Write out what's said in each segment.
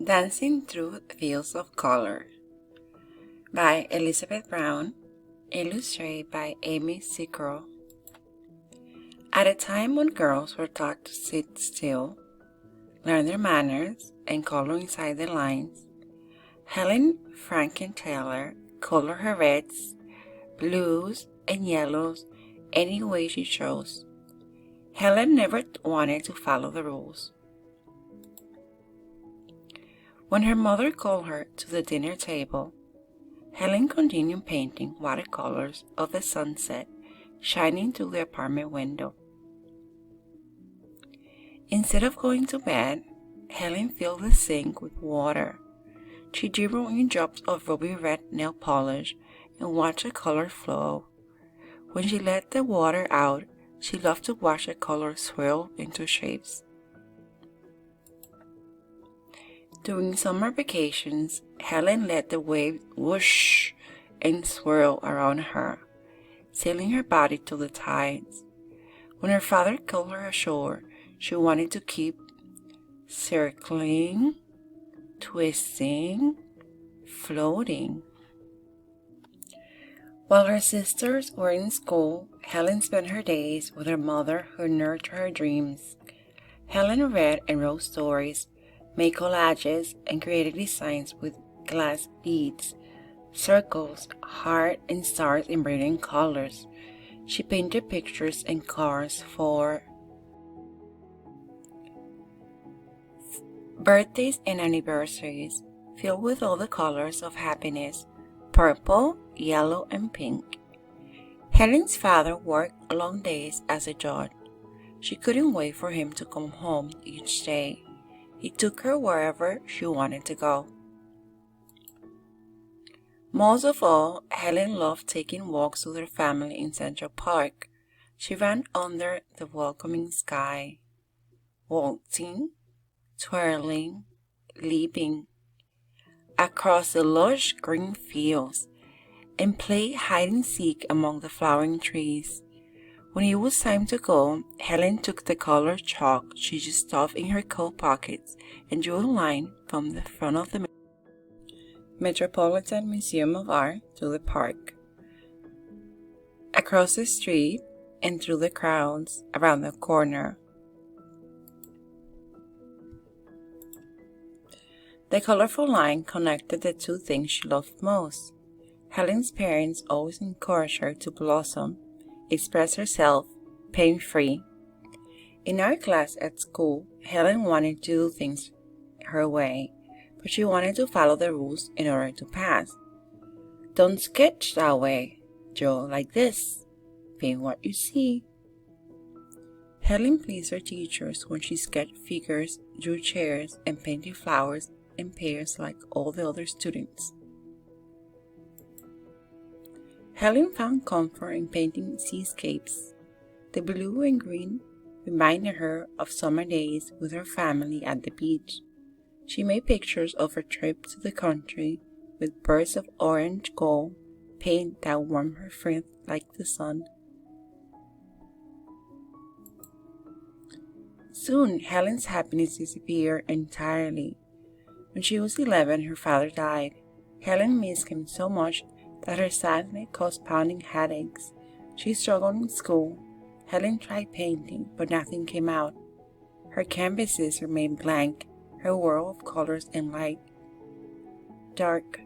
Dancing Through Fields of Color by Elizabeth Brown, illustrated by Aimée Sicuro. At a time when girls were taught to sit still, learn their manners, and color inside the lines, Helen Frankenthaler colored her reds, blues, and yellows any way she chose. Helen never wanted to follow the rules. When her mother called her to the dinner table, Helen continued painting watercolors of the sunset shining through the apartment window. Instead of going to bed, Helen filled the sink with water. She dribbled in drops of ruby red nail polish and watched the color flow. When she let the water out, she loved to watch the color swirl into shapes. During summer vacations, Helen let the waves whoosh and swirl around her, sailing her body to the tides. When her father called her ashore, she wanted to keep circling, twisting, floating. While her sisters were in school, Helen spent her days with her mother who nurtured her dreams. Helen read and wrote stories, made collages, and created designs with glass beads, circles, heart, and stars in brilliant colors. She painted pictures and cards for birthdays and anniversaries, filled with all the colors of happiness, purple, yellow, and pink. Helen's father worked long days as a judge. She couldn't wait for him to come home each day. He took her wherever she wanted to go. Most of all, Helen loved taking walks with her family in Central Park. She ran under the welcoming sky, waltzing, twirling, leaping across the lush green fields, and played hide and seek among the flowering trees. When it was time to go, Helen took the colored chalk she just stuffed in her coat pockets and drew a line from the front of the Metropolitan Museum of Art to the park, across the street, and through the crowds around the corner. The colorful line connected the two things she loved most. Helen's parents always encouraged her to blossom, express herself, pain-free. In art class at school, Helen wanted to do things her way, but she wanted to follow the rules in order to pass. Don't sketch that way. Draw like this. Paint what you see. Helen pleased her teachers when she sketched figures, drew chairs, and painted flowers and pears like all the other students. Helen found comfort in painting seascapes. The blue and green reminded her of summer days with her family at the beach. She made pictures of her trip to the country with birds of orange gold, paint that warmed her feet like the sun. Soon, Helen's happiness disappeared entirely. When she was 11, her father died. Helen missed him so much that her sadness caused pounding headaches. She struggled in school. Helen tried painting, but nothing came out. Her canvases remained blank, her world of colors and light dark.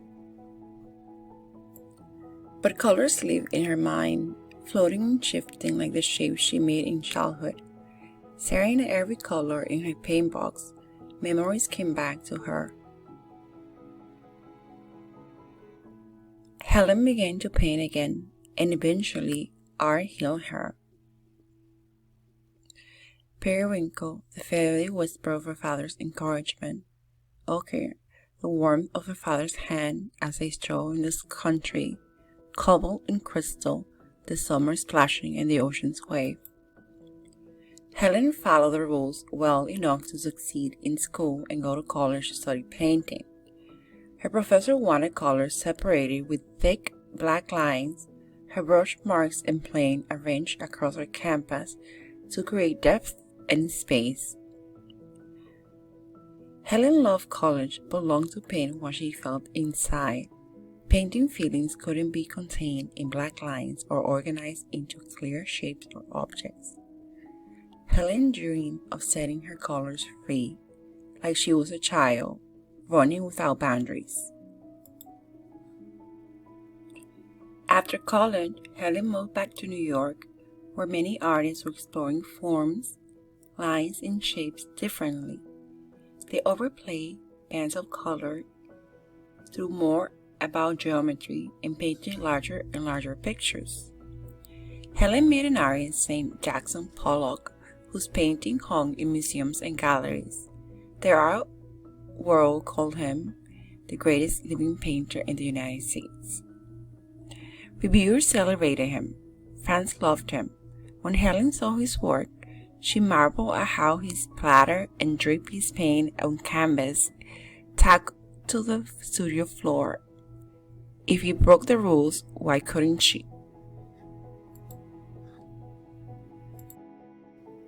But colors lived in her mind, floating and shifting like the shapes she made in childhood. Staring at every color in her paint box, memories came back to her. Helen began to paint again, and eventually art healed her. Periwinkle, the fairy whisper of her father's encouragement. Ochre, the warmth of her father's hand as they strolled in this country. Cobalt and crystal, the summer splashing in the ocean's wave. Helen followed the rules well enough to succeed in school and go to college to study painting. Her professor wanted colors separated with thick black lines, her brush marks and plane arranged across her canvas to create depth and space. Helen loved college but longed to paint what she felt inside. Painting feelings couldn't be contained in black lines or organized into clear shapes or objects. Helen dreamed of setting her colors free, like she was a child, running without boundaries. After college, Helen moved back to New York, where many artists were exploring forms, lines, and shapes differently. They overplayed bands of color, threw more about geometry, and painted larger and larger pictures. Helen met an artist named Jackson Pollock, whose painting hung in museums and galleries. The art world called him the greatest living painter in the United States. Reviewers celebrated him. Fans loved him. When Helen saw his work, she marveled at how he splattered and dripped his paint on canvas tacked to the studio floor. If he broke the rules, why couldn't she?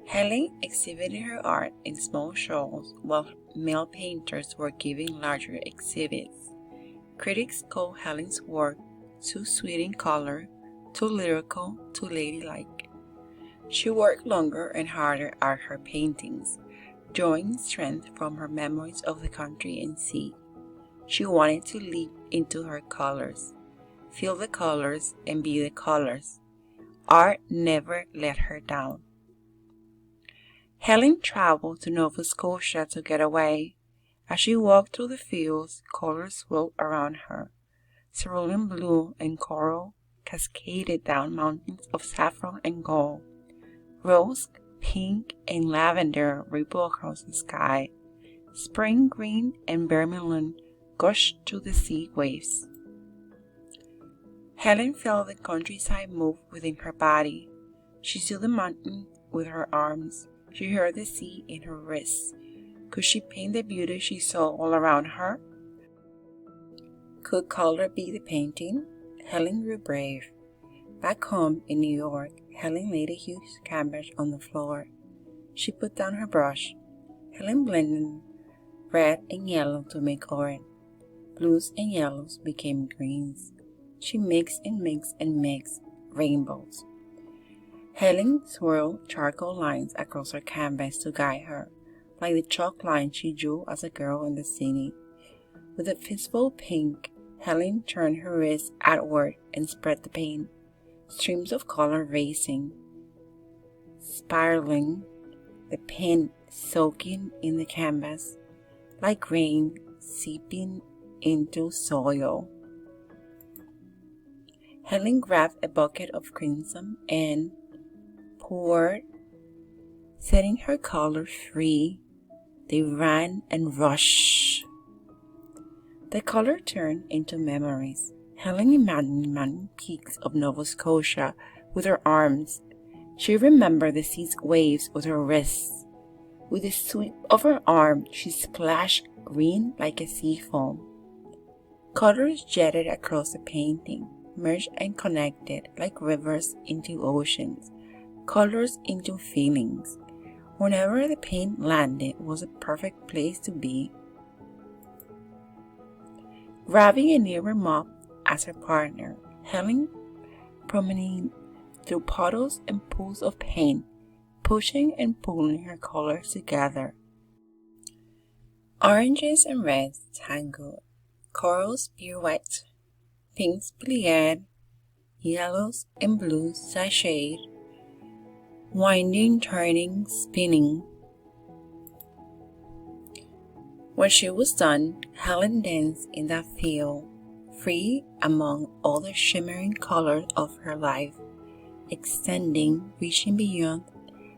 Helen exhibited her art in small shows while male painters were giving larger exhibits. Critics called Helen's work too sweet in color, too lyrical, too ladylike. She worked longer and harder at her paintings, drawing strength from her memories of the country and sea. She wanted to leap into her colors, feel the colors, and be the colors. Art never let her down. Helen traveled to Nova Scotia to get away. As she walked through the fields, colors swirled around her. Cerulean blue and coral cascaded down mountains of saffron and gold. Rose, pink, and lavender rippled across the sky. Spring green and vermilion gushed to the sea waves. Helen felt the countryside move within her body. She saw the mountain with her arms. She heard the sea in her wrists. Could she paint the beauty she saw all around her? Could color be the painting? Helen grew brave. Back home in New York, Helen laid a huge canvas on the floor. She put down her brush. Helen blended red and yellow to make orange. Blues and yellows became greens. She mixed and mixed and mixed rainbows. Helen swirled charcoal lines across her canvas to guide her, like the chalk lines she drew as a girl in the city. With a fistful of pink, Helen turned her wrist outward and spread the paint. Streams of color racing, spiraling, the paint soaking in the canvas, like rain seeping into soil. Helen grabbed a bucket of crimson and poured, setting her color free. They ran and rushed. The color turned into memories. Helen imagined mountain peaks of Nova Scotia with her arms. She remembered the sea's waves with her wrists. With a sweep of her arm, she splashed green like a sea foam. Colors jetted across the painting, merged and connected like rivers into oceans, colors into feelings. Whenever the paint landed was a perfect place to be. Grabbing a nearby mop as her partner, Helen promenaded through puddles and pools of paint, pushing and pulling her colors together. Oranges and reds tangled, corals pirouetted, pinks plied, yellows and blues sashayed, winding, turning, spinning. When she was done, Helen danced in that field, free among all the shimmering colors of her life, extending, reaching beyond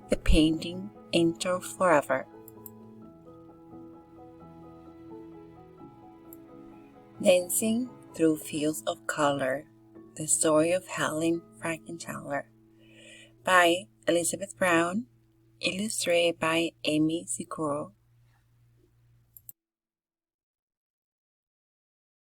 the painting into forever. Dancing Through Fields of Color, The Story of Helen Frankenthaler, by Elizabeth Brown, illustrated by Aimée Sicuro.